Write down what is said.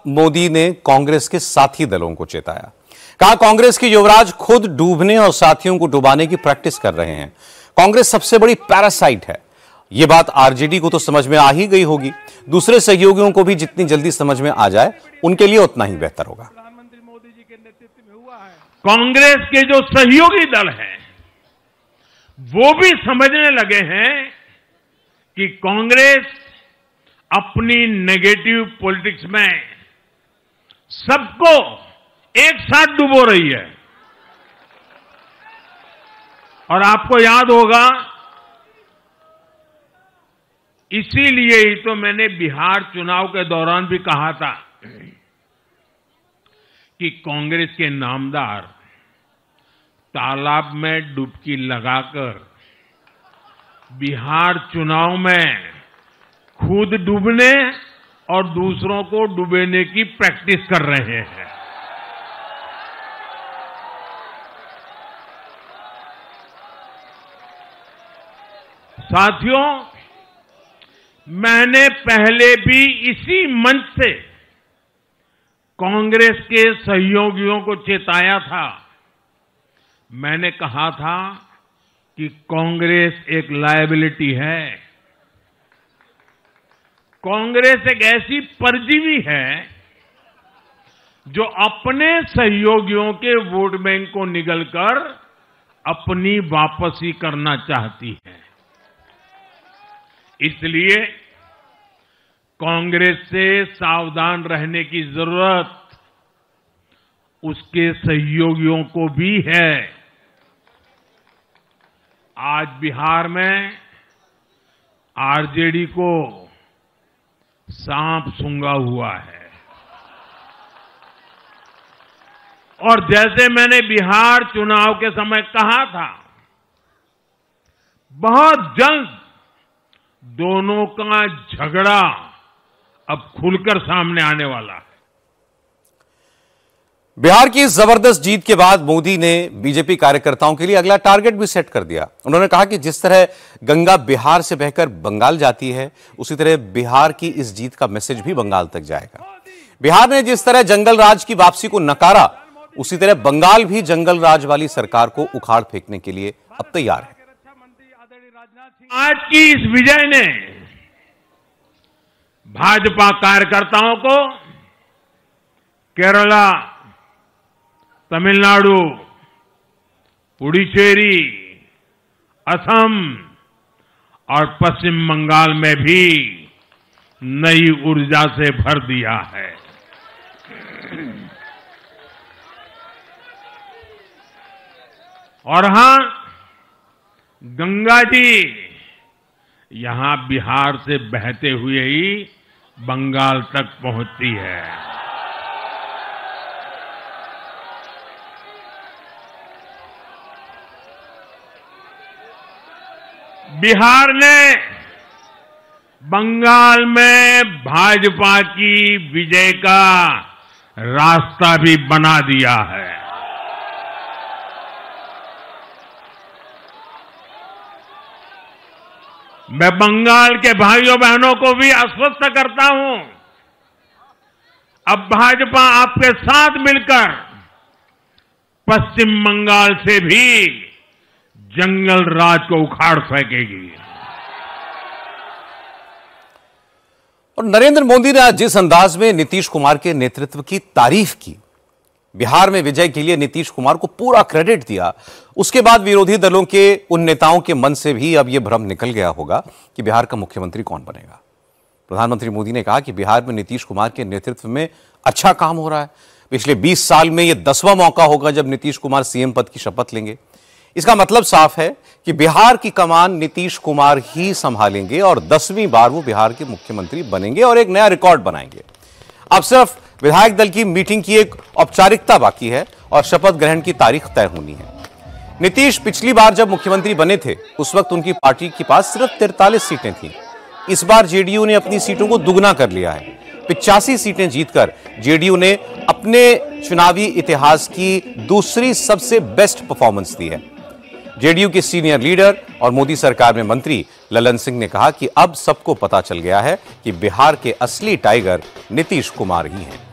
मोदी ने कांग्रेस के साथी दलों को चेताया। कहा, कांग्रेस के युवराज खुद डूबने और साथियों को डुबाने की प्रैक्टिस कर रहे हैं। कांग्रेस सबसे बड़ी पैरासाइट है। यह बात आरजेडी को तो समझ में आ ही गई होगी, दूसरे सहयोगियों को भी जितनी जल्दी समझ में आ जाए उनके लिए उतना ही बेहतर होगा। प्रधानमंत्री मोदी जी के नेतृत्व में हुआ है। कांग्रेस के जो सहयोगी दल हैं वो भी समझने लगे हैं कि कांग्रेस अपनी नेगेटिव पॉलिटिक्स में सबको एक साथ डुबो रही है। और आपको याद होगा, इसीलिए ही तो मैंने बिहार चुनाव के दौरान भी कहा था कि कांग्रेस के नामदार तालाब में डुबकी लगाकर बिहार चुनाव में खुद डूबने और दूसरों को डुबेने की प्रैक्टिस कर रहे हैं। साथियों, मैंने पहले भी इसी मंच से कांग्रेस के सहयोगियों को चेताया था। मैंने कहा था कि कांग्रेस एक लायबिलिटी है। कांग्रेस एक ऐसी परजीवी है जो अपने सहयोगियों के वोट बैंक को निगलकर अपनी वापसी करना चाहती है। इसलिए कांग्रेस से सावधान रहने की जरूरत उसके सहयोगियों को भी है। आज बिहार में आरजेडी को सांप सूंघा हुआ है और जैसे मैंने बिहार चुनाव के समय कहा था, बहुत जल्द दोनों का झगड़ा अब खुलकर सामने आने वाला है। बिहार की इस जबरदस्त जीत के बाद मोदी ने बीजेपी कार्यकर्ताओं के लिए अगला टारगेट भी सेट कर दिया। उन्होंने कहा कि जिस तरह गंगा बिहार से बहकर बंगाल जाती है, उसी तरह बिहार की इस जीत का मैसेज भी बंगाल तक जाएगा। बिहार ने जिस तरह जंगल राज की वापसी को नकारा, उसी तरह बंगाल भी जंगल राज वाली सरकार को उखाड़ फेंकने के लिए अब तैयार है। आज की इस विजय ने भाजपा कार्यकर्ताओं को केरला, तमिलनाडु, पुडुचेरी, असम और पश्चिम बंगाल में भी नई ऊर्जा से भर दिया है। और हां, गंगा जी यहां बिहार से बहते हुए ही बंगाल तक पहुंचती है। बिहार ने बंगाल में भाजपा की विजय का रास्ता भी बना दिया है। मैं बंगाल के भाइयों बहनों को भी आश्वस्त करता हूं, अब भाजपा आपके साथ मिलकर पश्चिम बंगाल से भी जंगल राज को उखाड़ फेंकेगी। और नरेंद्र मोदी ने आज जिस अंदाज में नीतीश कुमार के नेतृत्व की तारीफ की, बिहार में विजय के लिए नीतीश कुमार को पूरा क्रेडिट दिया, उसके बाद विरोधी दलों के उन नेताओं के मन से भी अब यह भ्रम निकल गया होगा कि बिहार का मुख्यमंत्री कौन बनेगा। प्रधानमंत्री मोदी ने कहा कि बिहार में नीतीश कुमार के नेतृत्व में अच्छा काम हो रहा है। पिछले 20 साल में यह 10वां मौका होगा जब नीतीश कुमार सीएम पद की शपथ लेंगे। इसका मतलब साफ है कि बिहार की कमान नीतीश कुमार ही संभालेंगे और 10वीं बार वो बिहार के मुख्यमंत्री बनेंगे और एक नया रिकॉर्ड बनाएंगे। अब सिर्फ विधायक दल की मीटिंग की एक औपचारिकता बाकी है और शपथ ग्रहण की तारीख तय होनी है। नीतीश पिछली बार जब मुख्यमंत्री बने थे, उस वक्त उनकी पार्टी के पास सिर्फ 43 सीटें थीं। इस बार जेडीयू ने अपनी सीटों को दुगना कर लिया है। 85 सीटें जीतकर जेडीयू ने अपने चुनावी इतिहास की दूसरी सबसे बेस्ट परफॉर्मेंस दी है। जेडीयू के सीनियर लीडर और मोदी सरकार में मंत्री ललन सिंह ने कहा कि अब सबको पता चल गया है कि बिहार के असली टाइगर नीतीश कुमार ही हैं।